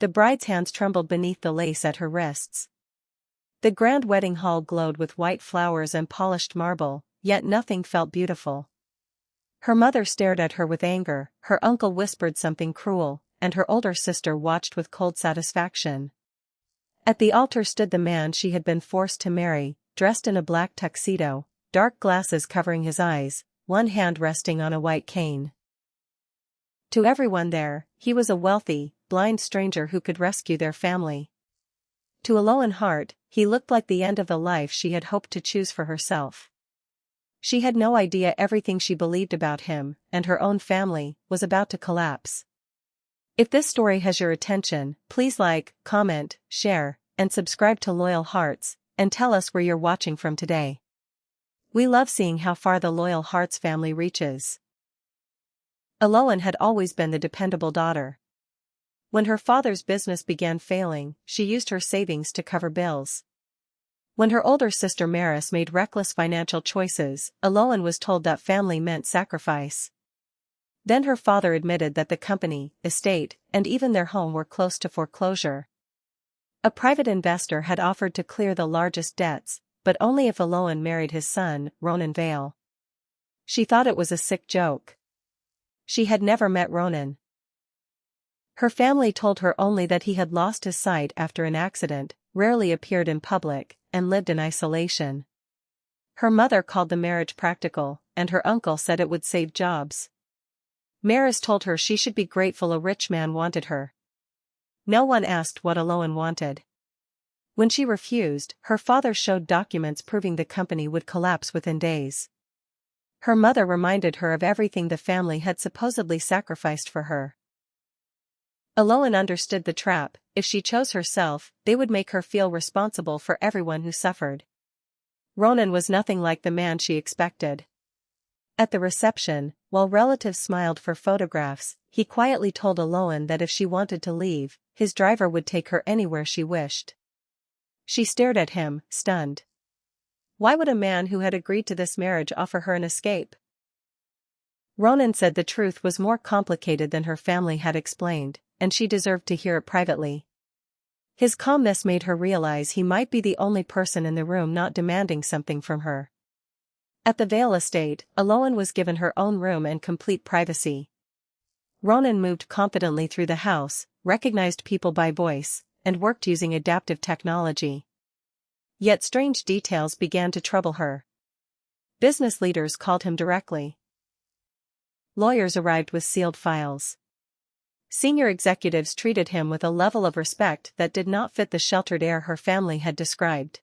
The bride's hands trembled beneath the lace at her wrists. The grand wedding hall glowed with white flowers and polished marble, yet nothing felt beautiful. Her mother stared at her with anger, her uncle whispered something cruel, and her older sister watched with cold satisfaction. At the altar stood the man she had been forced to marry, dressed in a black tuxedo, dark glasses covering his eyes, one hand resting on a white cane. To everyone there, he was a wealthy, blind stranger who could rescue their family. To Aloan Hart, he looked like the end of the life she had hoped to choose for herself. She had no idea everything she believed about him, and her own family, was about to collapse. If this story has your attention, please like, comment, share, and subscribe to Loyal Hearts, and tell us where you're watching from today. We love seeing how far the Loyal Hearts family reaches. Aloan had always been the dependable daughter. When her father's business began failing, she used her savings to cover bills. When her older sister Maris made reckless financial choices, Aloan was told that family meant sacrifice. Then her father admitted that the company, estate, and even their home were close to foreclosure. A private investor had offered to clear the largest debts, but only if Aloan married his son, Ronan Vale. She thought it was a sick joke. She had never met Ronan. Her family told her only that he had lost his sight after an accident, rarely appeared in public, and lived in isolation. Her mother called the marriage practical, and her uncle said it would save jobs. Maris told her she should be grateful a rich man wanted her. No one asked what Aloan wanted. When she refused, her father showed documents proving the company would collapse within days. Her mother reminded her of everything the family had supposedly sacrificed for her. Aloan understood the trap: if she chose herself, they would make her feel responsible for everyone who suffered. Ronan was nothing like the man she expected. At the reception, while relatives smiled for photographs, he quietly told Aloan that if she wanted to leave, his driver would take her anywhere she wished. She stared at him, stunned. Why would a man who had agreed to this marriage offer her an escape? Ronan said the truth was more complicated than her family had explained, and she deserved to hear it privately. His calmness made her realize he might be the only person in the room not demanding something from her. At the Vale estate, Aloan was given her own room and complete privacy. Ronan moved confidently through the house, recognized people by voice, and worked using adaptive technology. Yet strange details began to trouble her. Business leaders called him directly. Lawyers arrived with sealed files. Senior executives treated him with a level of respect that did not fit the sheltered air her family had described.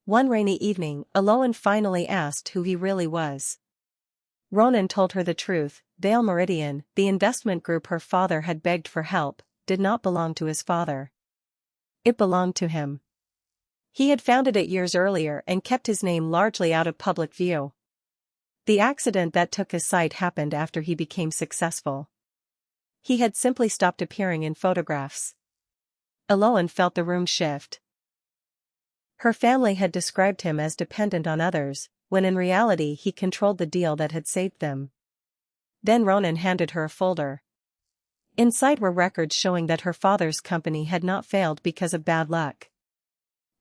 One rainy evening, Aloan finally asked who he really was. Ronan told her the truth: Vale Meridian, the investment group her father had begged for help, did not belong to his father. It belonged to him. He had founded it years earlier and kept his name largely out of public view. The accident that took his sight happened after he became successful. He had simply stopped appearing in photographs. Aloan felt the room shift. Her family had described him as dependent on others, when in reality he controlled the deal that had saved them. Then Ronan handed her a folder. Inside were records showing that her father's company had not failed because of bad luck.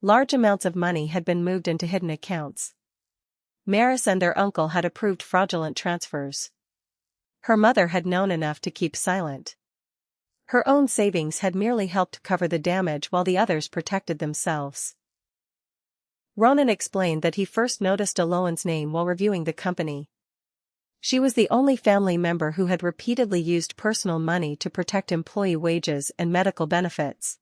Large amounts of money had been moved into hidden accounts. Maris and their uncle had approved fraudulent transfers. Her mother had known enough to keep silent. Her own savings had merely helped cover the damage while the others protected themselves. Ronan explained that he first noticed Aloan's name while reviewing the company. She was the only family member who had repeatedly used personal money to protect employee wages and medical benefits.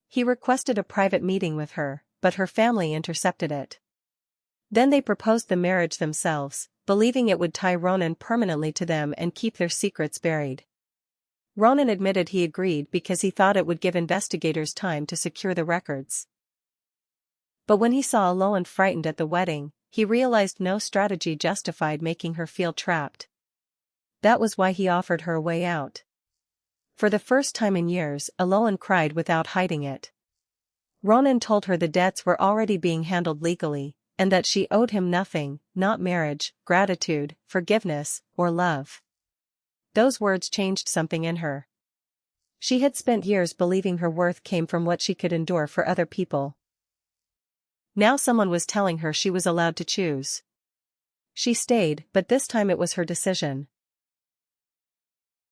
He requested a private meeting with her, but her family intercepted it. Then they proposed the marriage themselves, believing it would tie Ronan permanently to them and keep their secrets buried. Ronan admitted he agreed because he thought it would give investigators time to secure the records. But when he saw Aloan frightened at the wedding, he realized no strategy justified making her feel trapped. That was why he offered her a way out. For the first time in years, Aloan cried without hiding it. Ronan told her the debts were already being handled legally, and that she owed him nothing, not marriage, gratitude, forgiveness, or love. Those words changed something in her. She had spent years believing her worth came from what she could endure for other people. Now someone was telling her she was allowed to choose. She stayed, but this time it was her decision.